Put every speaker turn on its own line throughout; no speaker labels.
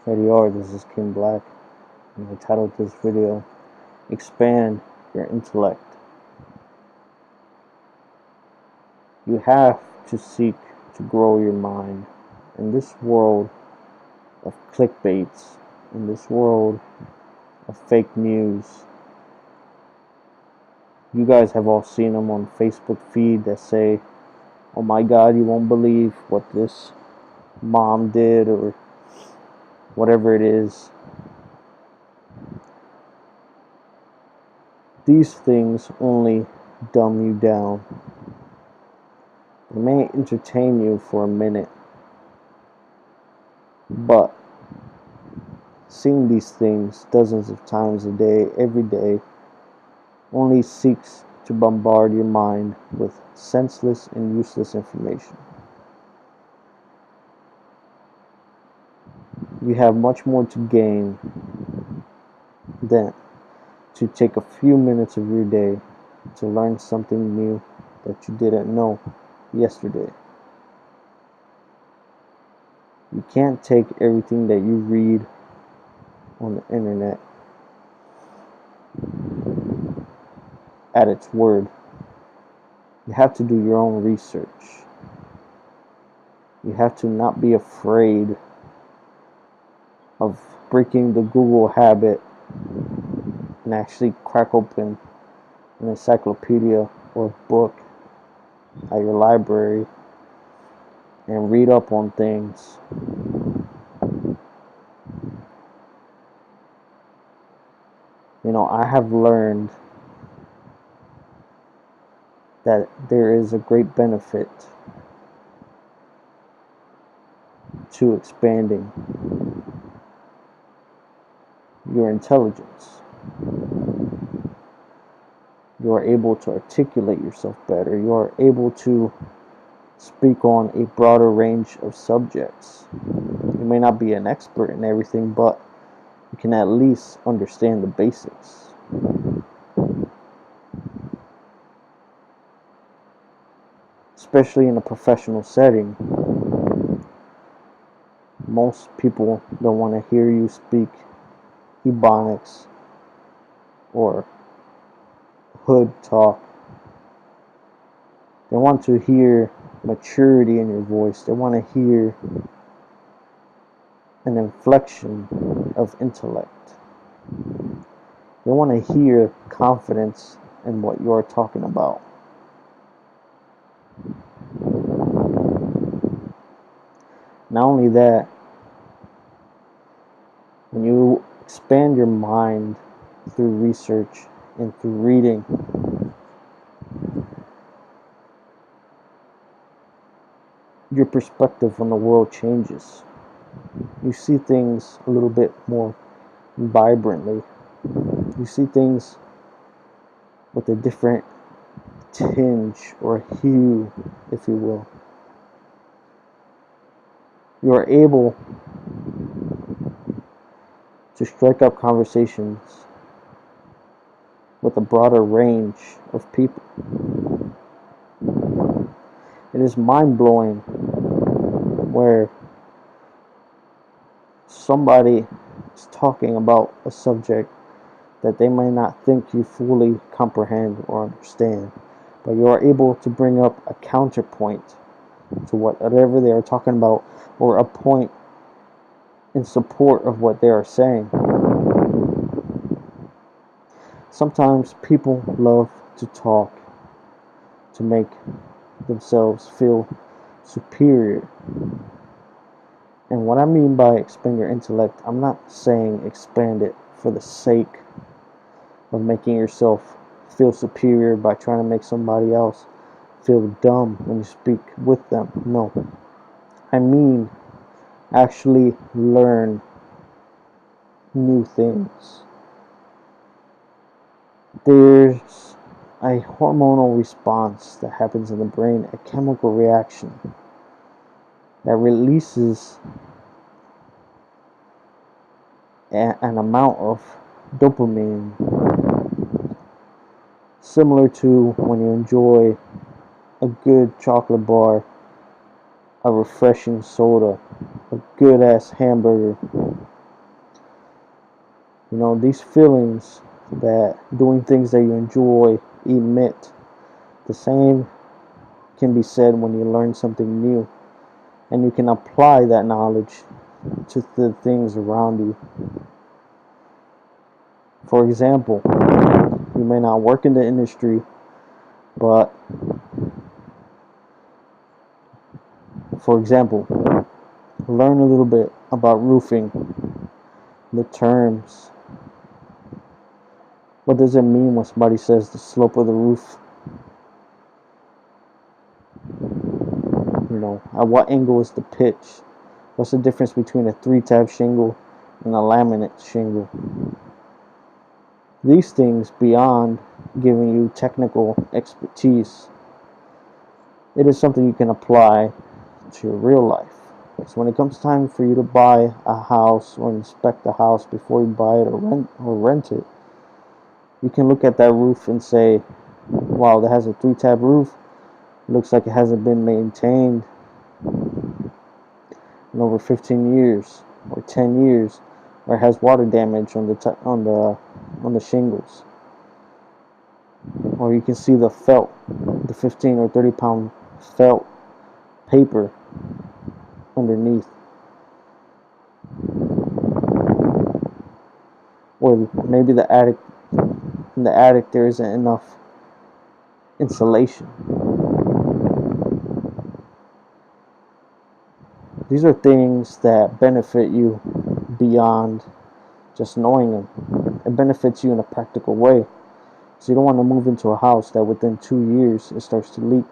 Here you are, this is King Black, and I titled this video, Expand Your Intellect. You have to seek to grow your mind. In this world of clickbaits, in this world of fake news, you guys have all seen them on Facebook feed that say, oh my God, you won't believe what this mom did, or whatever it is. These things only dumb you down. They may entertain you for a minute, but seeing these things dozens of times a day, every day, only seeks to bombard your mind with senseless and useless information. You have much more to gain than to take a few minutes of your day to learn something new that you didn't know yesterday. You can't take everything that you read on the internet at its word. You have to do your own research. You have to not be afraid of breaking the Google habit and actually crack open an encyclopedia or book at your library and read up on things. I have learned that there is a great benefit to expanding your intelligence. You are able to articulate yourself better. You are able to speak on a broader range of subjects. You may not be an expert in everything, but you can at least understand the basics. Especially in a professional setting, most people don't want to hear you speak Ebonics or hood talk. They want to hear maturity in your voice. They want to hear an inflection of intellect. They want to hear confidence in what you're talking about. Not only that, when you expand your mind through research and through reading, your perspective on the world changes. You see things a little bit more vibrantly. You see things with a different tinge or hue, if you will. You are able to strike up conversations with a broader range of people. It is mind-blowing where somebody is talking about a subject that they may not think you fully comprehend or understand, but you are able to bring up a counterpoint to whatever they are talking about, or a point in support of what they are saying. Sometimes people love to talk to make themselves feel superior. And what I mean by expand your intellect, I'm not saying expand it for the sake of making yourself feel superior by trying to make somebody else feel dumb when you speak with them. No. I mean actually learn new things. There's a hormonal response that happens in the brain, a chemical reaction that releases an amount of dopamine, similar to when you enjoy a good chocolate bar, a refreshing soda, a good ass hamburger. These feelings that doing things that you enjoy emit, the same can be said when you learn something new and you can apply that knowledge to the things around you. For example, you may not work in the industry, but for example, learn a little bit about roofing, the terms. What does it mean when somebody says the slope of the roof? At what angle is the pitch? What's the difference between a 3-tab shingle and a laminate shingle? These things, beyond giving you technical expertise, it is something you can apply to your real life. So when it comes time for you to buy a house or inspect a house before you buy it or rent it, you can look at that roof and say, wow, that has a 3-tab roof. It looks like it hasn't been maintained in over 15 years or 10 years, or it has water damage on the shingles. Or you can see the felt, the 15 or 30 pound felt paper underneath. Or maybe in the attic there isn't enough insulation. These are things that benefit you beyond just knowing them. It benefits you in a practical way. So you don't want to move into a house that within 2 years it starts to leak,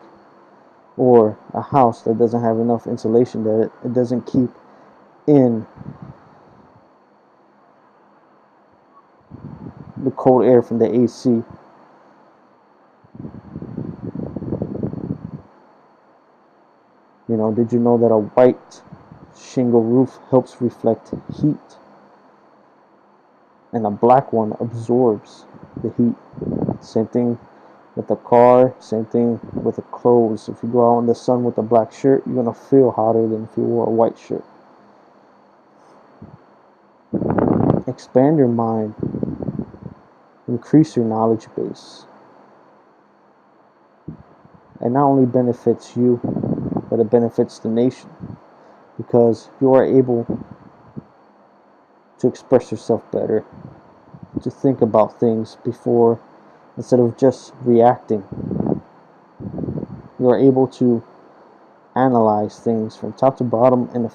or a house that doesn't have enough insulation, that it doesn't keep in the cold air from the AC. Did you know that a white shingle roof helps reflect heat, and a black one absorbs the heat? Same thing with a car, same thing with the clothes. If you go out in the sun with a black shirt, you're going to feel hotter than if you wore a white shirt. Expand your mind, increase your knowledge base. It not only benefits you, but it benefits the nation, because you are able to express yourself better, to think about things before, instead of just reacting. You are able to analyze things from top to bottom in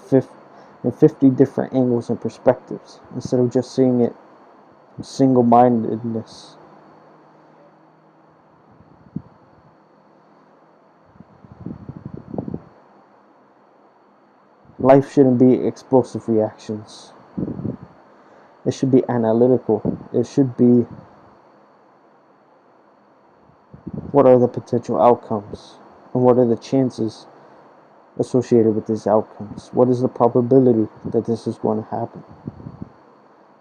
50 different angles and perspectives, instead of just seeing it single-mindedness. Life shouldn't be explosive reactions. It should be analytical. It should be, what are the potential outcomes? And what are the chances associated with these outcomes? What is the probability that this is going to happen?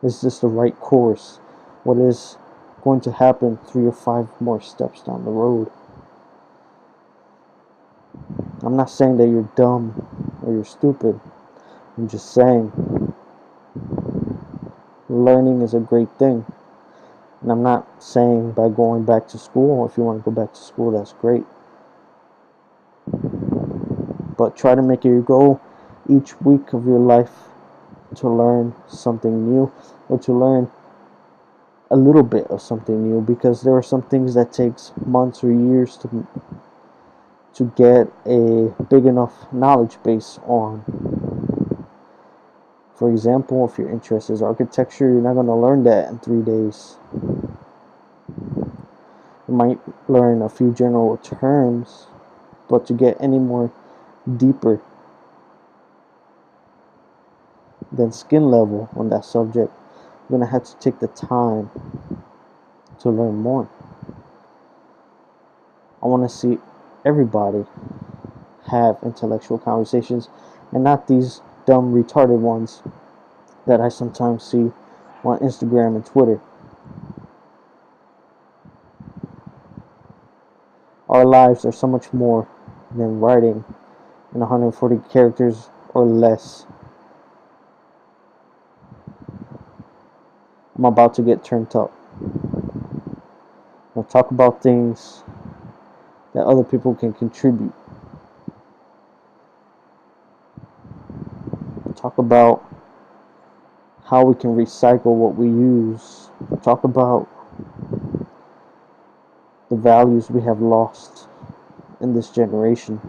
Is this the right course? What is going to happen 3 or 5 more steps down the road? I'm not saying that you're dumb or you're stupid. I'm just saying learning is a great thing. And I'm not saying by going back to school, if you want to go back to school, that's great. But try to make it your goal each week of your life to learn something new, or to learn a little bit of something new, because there are some things that takes months or years to get a big enough knowledge base on. For example, if your interest is architecture, you're not going to learn that in 3 days. You might learn a few general terms, but to get any more deeper than skin level on that subject, you're going to have to take the time to learn more. I want to see everybody have intellectual conversations, and not these dumb, retarded ones that I sometimes see on Instagram and Twitter. Our lives are so much more than writing in 140 characters or less. I'm about to get turned up. I'll talk about things that other people can contribute. I'll talk about how we can recycle what we use. I'll talk about the values we have lost in this generation.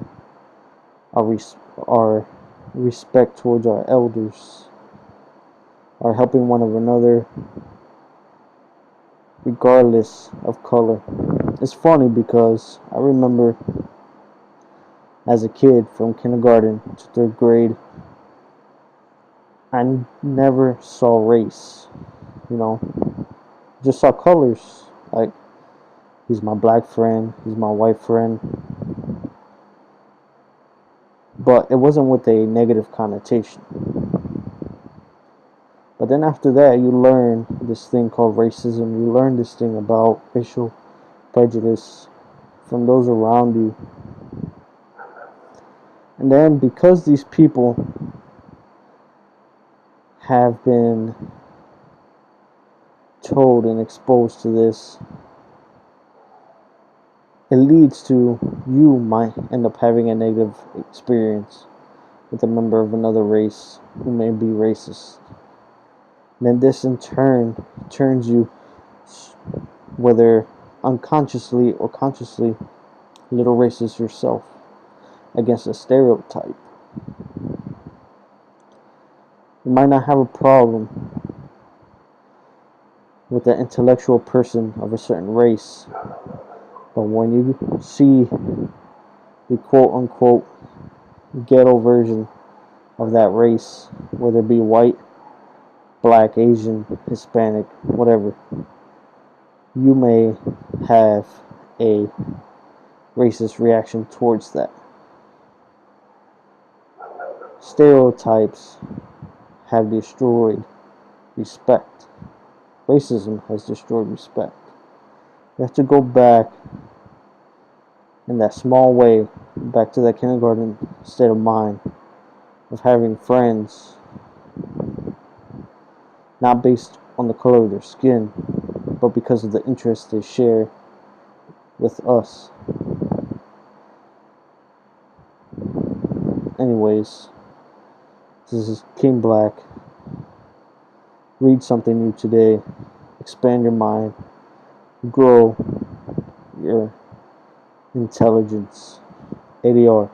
Our respect towards our elders. Our helping one another regardless of color. It's funny because I remember as a kid from kindergarten to third grade, I never saw race, just saw colors. Like, he's my black friend, he's my white friend, but it wasn't with a negative connotation. But then after that, you learn this thing called racism. You learn this thing about racial prejudice from those around you. And then because these people have been told and exposed to this, it leads to you might end up having a negative experience with a member of another race who may be racist. And then this in turn turns you, whether unconsciously or consciously, a little racist yourself against a stereotype. You might not have a problem with an intellectual person of a certain race, but when you see the quote-unquote ghetto version of that race, whether it be white, black, Asian, Hispanic, whatever, you may have a racist reaction towards that. Stereotypes have destroyed respect. Racism has destroyed respect. You have to go back in that small way, back to that kindergarten state of mind of having friends not based on the color of their skin, but because of the interests they share with us. Anyways, this is King Black. Read something new today. Expand your mind. Grow your intelligence. ADR.